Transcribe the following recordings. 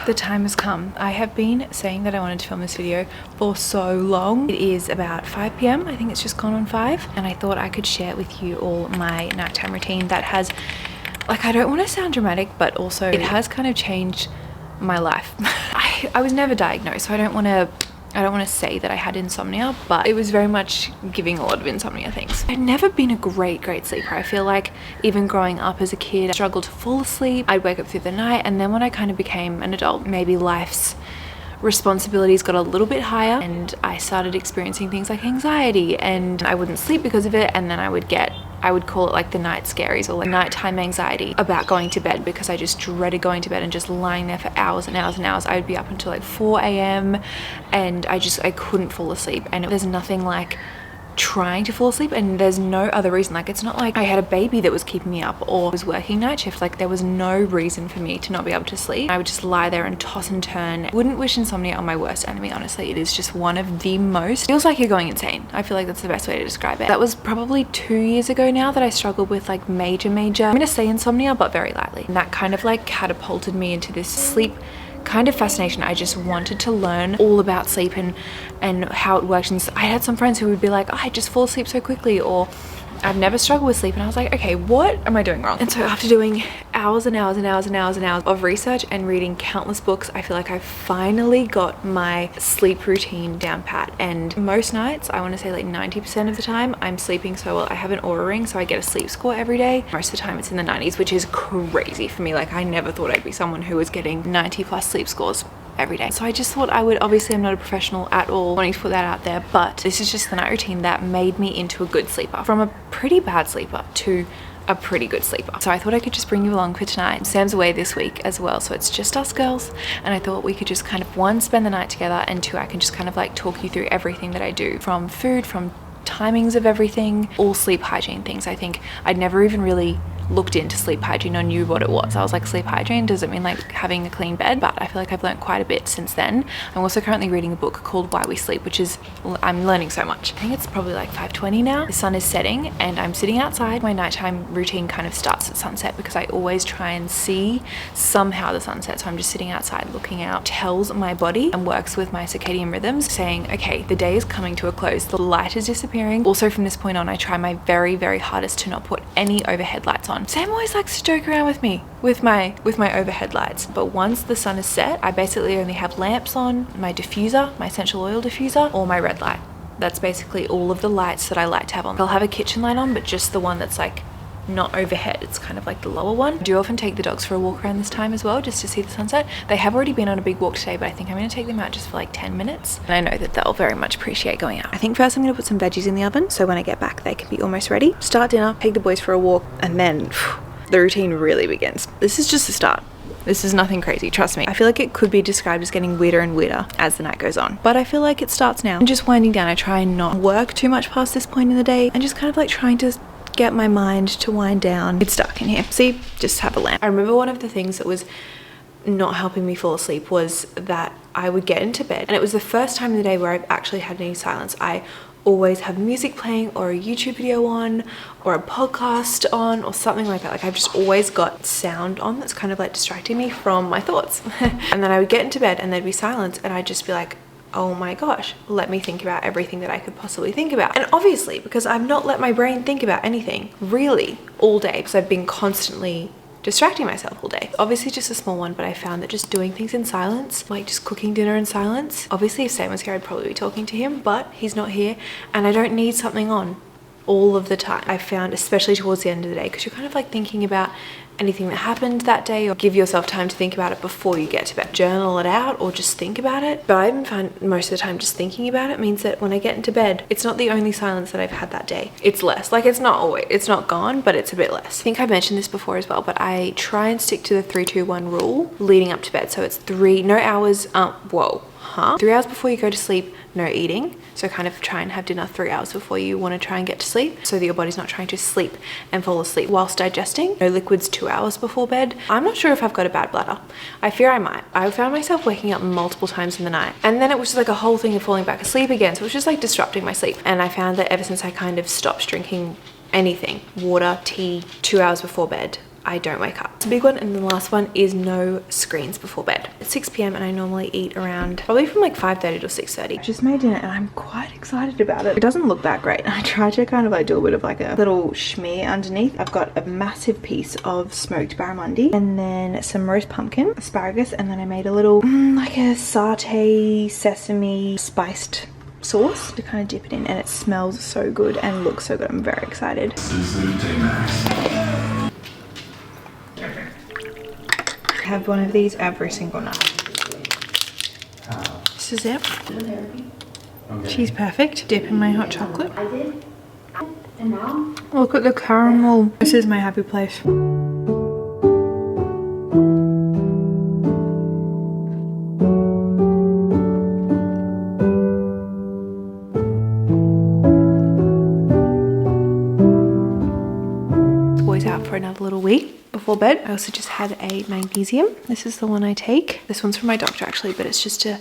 The time has come. I have been saying that I wanted to film this video for so long. It is about 5 p.m. I think it's just gone on 5, and I thought I could share with you all my nighttime routine that has, like, I don't want to sound dramatic, but also it has kind of changed my life. I was never diagnosed, so I don't want to say that I had insomnia, but it was very much giving a lot of insomnia things. I'd never been a great sleeper. I feel like even growing up as a kid, I struggled to fall asleep. I'd wake up through the night, and then when I kind of became an adult, maybe life's responsibilities got a little bit higher and I started experiencing things like anxiety, and I wouldn't sleep because of it, and then I would call it like the night scaries or like nighttime anxiety about going to bed, because I just dreaded going to bed and just lying there for hours and hours and hours. I would be up until like 4 a.m. and I couldn't fall asleep, and there's nothing like trying to fall asleep, and there's no other reason. Like, it's not like I had a baby that was keeping me up or was working night shift. Like, there was no reason for me to not be able to sleep. I would just lie there and toss and turn. Wouldn't wish insomnia on my worst enemy, honestly. It is just one of the most, feels like you're going insane. I feel like that's the best way to describe it. That was probably 2 years ago now that I struggled with like major, I'm gonna say insomnia, but very lightly. And that kind of like catapulted me into this sleep kind of fascination. I just wanted to learn all about sleep and how it works. And I had some friends who would be like, oh, I just fall asleep so quickly, or I've never struggled with sleep. And I was like, okay, what am I doing wrong? And so after doing hours and hours and hours and hours and hours of research and reading countless books, I feel like I finally got my sleep routine down pat. And most nights, I want to say like 90% of the time, I'm sleeping so well. I have an Oura ring, so I get a sleep score every day. Most of the time it's in the 90s, which is crazy for me. Like, I never thought I'd be someone who was getting 90+ sleep scores every day. So I just thought I would, obviously I'm not a professional at all wanting to put that out there, but this is just the night routine that made me into a good sleeper. From a pretty bad sleeper to a pretty good sleeper. So I thought I could just bring you along for tonight. Sam's away this week as well, so it's just us girls, and I thought we could just kind of, one, spend the night together, and two, I can just kind of like talk you through everything that I do, from food, from timings of everything, all sleep hygiene things. I think I'd never even really looked into sleep hygiene or knew what it was. I was like, sleep hygiene, does it mean like having a clean bed? But I feel like I've learned quite a bit since then. I'm also currently reading a book called Why We Sleep, which is, I'm learning so much. I think it's probably like 5:20 now. The sun is setting and I'm sitting outside. My nighttime routine kind of starts at sunset, because I always try and see somehow the sunset. So I'm just sitting outside looking out. Tells my body and works with my circadian rhythms, saying, okay, the day is coming to a close. The light is disappearing. Also, from this point on, I try my very, very hardest to not put any overhead lights on. Sam always likes to joke around with me with my overhead lights, but once the sun is set, I basically only have lamps on, my diffuser, my essential oil diffuser, or my red light. That's basically all of the lights that I like to have on. I'll have a kitchen light on, but just the one that's like not overhead. It's kind of like the lower one. I do often take the dogs for a walk around this time as well, just to see the sunset. They have already been on a big walk today, but I think I'm going to take them out just for like 10 minutes. And I know that they'll very much appreciate going out. I think first I'm going to put some veggies in the oven, so when I get back they can be almost ready. Start dinner, take the boys for a walk, and then the routine really begins. This is just the start. This is nothing crazy, trust me. I feel like it could be described as getting weirder and weirder as the night goes on, but I feel like it starts now. And just winding down, I try and not work too much past this point in the day, and just kind of like trying to get my mind to wind down. It's dark in here. See, just have a lamp. I remember one of the things that was not helping me fall asleep was that I would get into bed, and it was the first time in the day where I've actually had any silence. I always have music playing, or a YouTube video on, or a podcast on, or something like that. Like, I've just always got sound on that's kind of like distracting me from my thoughts. And then I would get into bed and there'd be silence, and I'd just be like, oh my gosh, let me think about everything that I could possibly think about. And obviously, because I've not let my brain think about anything really all day, because I've been constantly distracting myself all day. Obviously just a small one, but I found that just doing things in silence, like just cooking dinner in silence. Obviously if Sam was here, I'd probably be talking to him, but he's not here, and I don't need something on all of the time. I found, especially towards the end of the day, because you're kind of like thinking about anything that happened that day, or give yourself time to think about it before you get to bed. Journal it out or just think about it. But I even find most of the time just thinking about it means that when I get into bed, it's not the only silence that I've had that day. It's less. Like, it's not gone, but it's a bit less. I think I mentioned this before as well, but I try and stick to the 3-2-1 rule leading up to bed. So it's 3 hours before you go to sleep, no eating. So kind of try and have dinner 3 hours before you want to try and get to sleep, so that your body's not trying to sleep and fall asleep whilst digesting. No liquids 2 hours before bed. I'm not sure if I've got a bad bladder. I fear I might. I found myself waking up multiple times in the night, and then it was just like a whole thing of falling back asleep again. So it was just like disrupting my sleep. And I found that ever since I kind of stopped drinking anything, water, tea, 2 hours before bed, I don't wake up. It's a big one. And the last one is no screens before bed. It's 6 p.m. and I normally eat around probably from like 5:30 to 6:30. Just made dinner and I'm quite excited about it. It doesn't look that great. I tried to kind of like do a bit of like a little schmear underneath. I've got a massive piece of smoked barramundi and then some roast pumpkin, asparagus, and then I made a little like a satay sesame spiced sauce to kind of dip it in, and it smells so good and looks so good. I'm very excited. I have one of these every single night. This is it. She's perfect. Dip in my hot chocolate. Look at the caramel. This is my happy place. Boys out for another little week before bed. I also just had a magnesium. This is the one I take. This one's from my doctor actually, but it's just to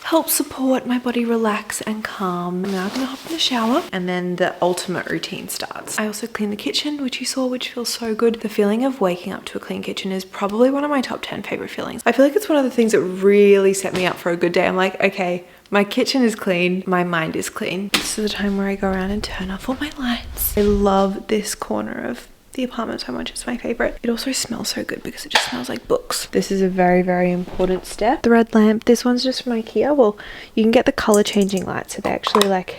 help support my body relax and calm. I'm now gonna hop in the shower and then the ultimate routine starts. I also clean the kitchen, which you saw, which feels so good. The feeling of waking up to a clean kitchen is probably one of my top 10 favorite feelings. I feel like it's one of the things that really set me up for a good day. I'm like, okay, my kitchen is clean, my mind is clean. This is the time where I go around and turn off all my lights. I love this corner of the apartment so much. It's my favorite. It also smells so good because it just smells like books. This is a very, very important step. The red lamp, this one's just from IKEA. Well, you can get the color changing lights, so they actually, like,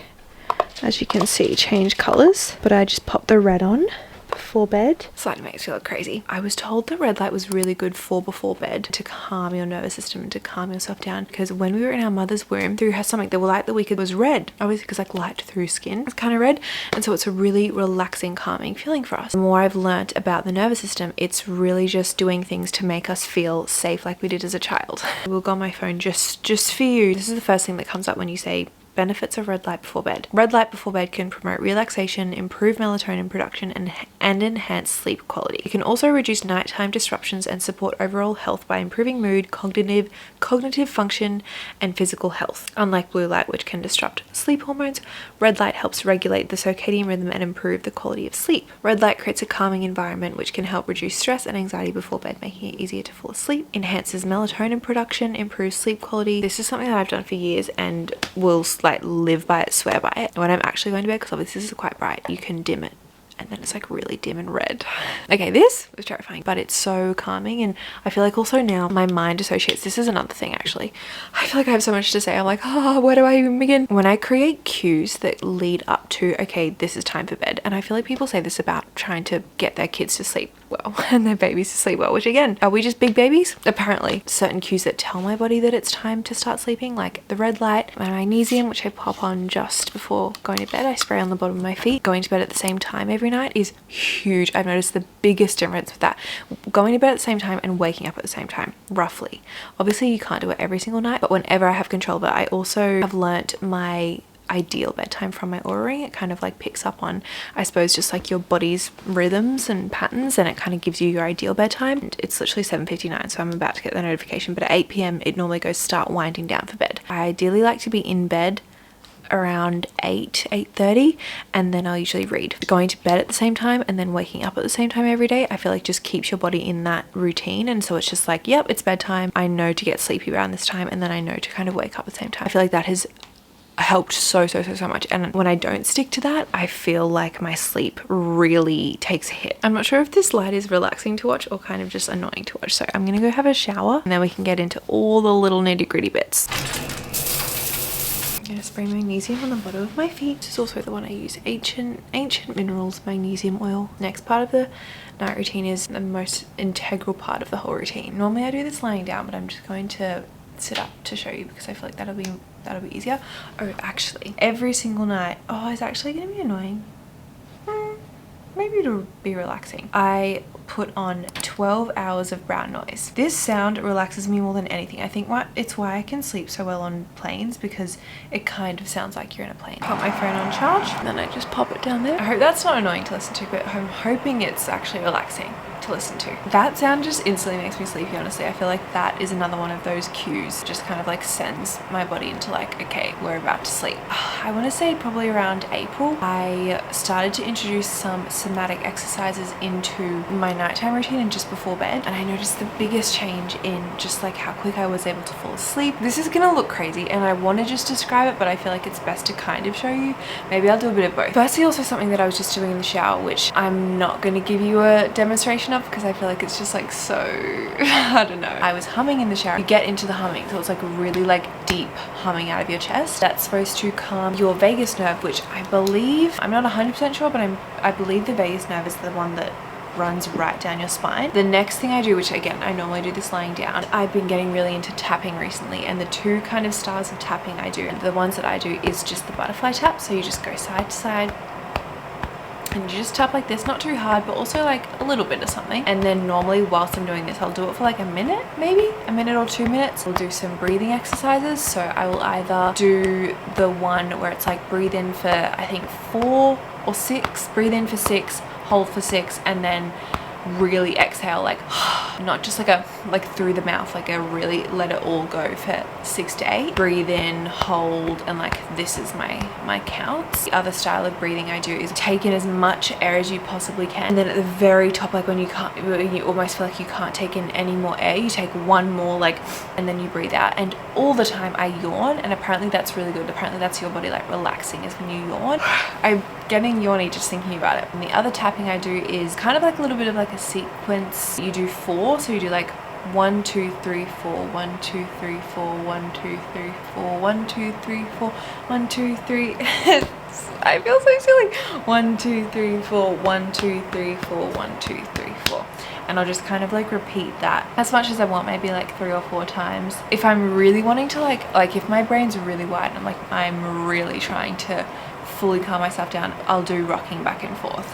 as you can see, change colors, but I just pop the red on before bed. Slightly makes me look crazy. I was told the red light was really good for before bed to calm your nervous system and to calm yourself down, because when we were in our mother's womb, through her stomach, the light that we could was red, obviously, because like light through skin is kind of red, and so it's a really relaxing, calming feeling for us. The more I've learnt about the nervous system, it's really just doing things to make us feel safe like we did as a child. We'll go on my phone just for you. This is the first thing that comes up when you say benefits of red light before bed. Red light before bed can promote relaxation, improve melatonin production, and enhance sleep quality. It can also reduce nighttime disruptions and support overall health by improving mood, cognitive function, and physical health. Unlike blue light, which can disrupt sleep hormones, red light helps regulate the circadian rhythm and improve the quality of sleep. Red light creates a calming environment which can help reduce stress and anxiety before bed, making it easier to fall asleep. Enhances melatonin production, improves sleep quality. This is something that I've done for years and will like live by it, swear by it. When I'm actually going to bed, because obviously this is quite bright, you can dim it and then it's like really dim and red. Okay, this was terrifying, but it's so calming, and I feel like also now my mind associates, this is another thing actually, I feel like I have so much to say. I'm like, where do I even begin? When I create cues that lead up to, okay, this is time for bed, and I feel like people say this about trying to get their kids to sleep well and their babies to sleep well, which again, are we just big babies? Apparently, certain cues that tell my body that it's time to start sleeping, like the red light, my magnesium, which I pop on just before going to bed. I spray on the bottom of my feet. Going to bed at the same time every night is huge. I've noticed the biggest difference with that. Going to bed at the same time and waking up at the same time, roughly. Obviously, you can't do it every single night, but whenever I have control of it, I also have learnt my ideal bedtime from my Oura Ring. It kind of like picks up on, I suppose, just like your body's rhythms and patterns, and it kind of gives you your ideal bedtime. And it's literally 7:59, so I'm about to get the notification, but at 8 p.m. it normally goes start winding down for bed. I ideally like to be in bed around 8:30, and then I'll usually read. Going to bed at the same time and then waking up at the same time every day, I feel like just keeps your body in that routine, and so it's just like, yep, it's bedtime. I know to get sleepy around this time, and then I know to kind of wake up at the same time. I feel like that has helped so much, and when I don't stick to that, I feel like my sleep really takes a hit. I'm not sure if this light is relaxing to watch or kind of just annoying to watch, so I'm gonna go have a shower and then we can get into all the little nitty-gritty bits. I'm gonna spray magnesium on the bottom of my feet. This is also the one I use, Ancient Minerals magnesium oil. Next part of the night routine is the most integral part of the whole routine. Normally I do this lying down, but I'm just going to sit up to show you because I feel like that'll be easier. Oh, actually, every single night, it's actually gonna be annoying. Maybe it'll be relaxing. I put on 12 hours of brown noise. This sound relaxes me more than anything. I think it's why I can sleep so well on planes, because it kind of sounds like you're in a plane. Put my phone on charge and then I just pop it down there. I hope that's not annoying to listen to, but I'm hoping it's actually relaxing. to listen to. That sound just instantly makes me sleepy, honestly. I feel like that is another one of those cues, just kind of like sends my body into like, okay, we're about to sleep. I want to say probably around April, I started to introduce some somatic exercises into my nighttime routine and just before bed, and I noticed the biggest change in just like how quick I was able to fall asleep. This is gonna look crazy and I want to just describe it, but I feel like it's best to kind of show you. Maybe I'll do a bit of both. Firstly, also something that I was just doing in the shower, which I'm not going to give you a demonstration of because I feel like it's just like so I don't know. I was humming in the shower. You get into the humming, so it's like really like deep humming out of your chest. That's supposed to calm your vagus nerve, which I believe, I'm not 100% sure, but I believe the vagus nerve is the one that runs right down your spine. The next thing I do, which again I normally do this lying down, I've been getting really into tapping recently, and the two kind of styles of tapping I do, the ones that I do is just the butterfly tap. So you just go side to side and you just tap like this, not too hard but also like a little bit of something. And then normally whilst I'm doing this, I'll do it for like a minute, maybe a minute or 2 minutes. I'll do some breathing exercises. So I will either do the one where it's like breathe in for I think 4 or 6, breathe in for 6, hold for 6, and then really exhale, like not just like through the mouth, like a really let it all go for 6 to 8. Breathe in, hold, and like this is my counts. The other style of breathing I do is take in as much air as you possibly can, and then at the very top, like when you almost feel like you can't take in any more air, you take one more, like, and then you breathe out. And all the time I yawn, and apparently that's really good. Apparently that's your body like relaxing, is when you yawn. I'm getting yawny just thinking about it. And the other tapping I do is kind of like a little bit of like a sequence. You do 4, so you do like 1 2 3 4 1 2 3 4 1 2 3 4 1 2 3 4 1 2 3 I feel so silly. 1 2 3 4 1 2 3 4 1 2 3 4, and I'll just kind of like repeat that as much as I want, maybe like 3 or 4 times. If I'm really wanting to like if my brain's really wide and I'm really trying to fully calm myself down, I'll do rocking back and forth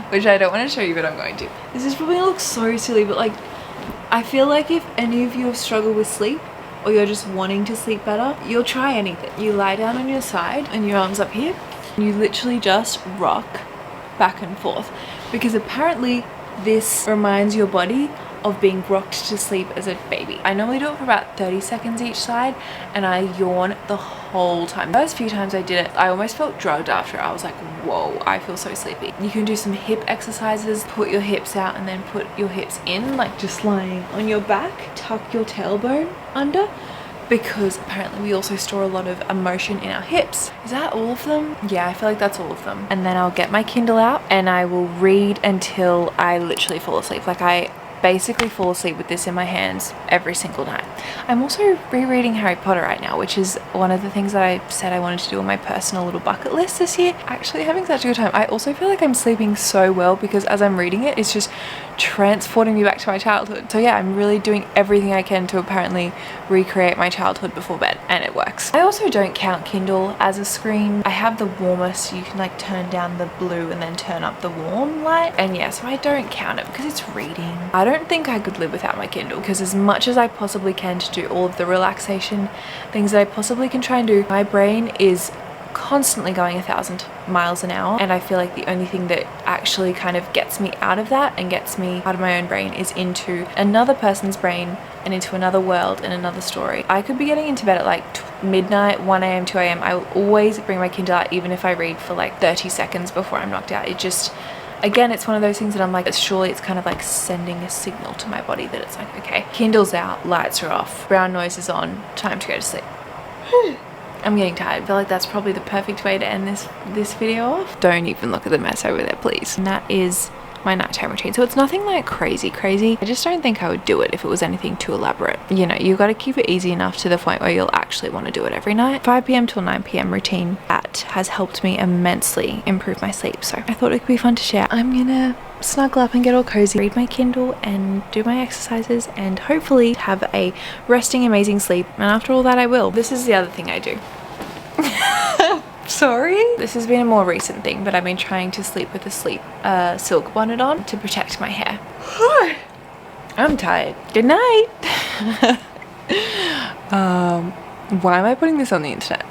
which I don't want to show you, but I'm going to. This is probably gonna look so silly, but like I feel like if any of you have struggled with sleep, or you're just wanting to sleep better, you'll try anything. You lie down on your side and your arms up here, and you literally just rock back and forth, because apparently this reminds your body of being rocked to sleep as a baby. I normally do it for about 30 seconds each side, and I yawn the whole time. The first few times I did it, I almost felt drugged after. I was like, whoa, I feel so sleepy. You can do some hip exercises, put your hips out and then put your hips in, like just lying on your back, tuck your tailbone under, because apparently we also store a lot of emotion in our hips. Is that all of them? Yeah, I feel like that's all of them. And then I'll get my Kindle out and I will read until I literally fall asleep. Like I basically fall asleep with this in my hands every single night. I'm also rereading Harry Potter right now, which is one of the things that I said I wanted to do on my personal little bucket list this year. Actually having such a good time. I also feel like I'm sleeping so well because as I'm reading it, it's just transporting me back to my childhood. So yeah, I'm really doing everything I can to apparently recreate my childhood before bed, and it works. I also don't count Kindle as a screen. I have the warmest, you can like turn down the blue and then turn up the warm light, and yeah, so I don't count it because it's reading. I don't think I could live without my Kindle, because as much as I possibly can to do all of the relaxation things that I possibly can try and do, my brain is constantly going 1,000 miles an hour, and I feel like the only thing that actually kind of gets me out of that and gets me out of my own brain is into another person's brain and into another world and another story. I could be getting into bed at like midnight, 1 a.m, 2 a.m. I will always bring my Kindle out, even if I read for like 30 seconds before I'm knocked out. It just, again, it's one of those things that I'm like, surely it's kind of like sending a signal to my body that it's like, okay, Kindle's out, lights are off, brown noise is on, time to go to sleep. I'm getting tired. I feel like that's probably the perfect way to end this video off. Don't even look at the mess over there, please. And that is my nighttime routine. So it's nothing like crazy. I just don't think I would do it if it was anything too elaborate. You know, you've got to keep it easy enough to the point where you'll actually want to do it every night. 5 p.m. till 9 p.m. routine, that has helped me immensely improve my sleep. So I thought it could be fun to share. I'm gonna snuggle up and get all cozy, read my Kindle and do my exercises, and hopefully have a resting amazing sleep. And after all that, I will. This is the other thing I do. Sorry. This has been a more recent thing, but I've been trying to sleep with a silk bonnet on to protect my hair. I'm tired. Good night. Why am I putting this on the internet?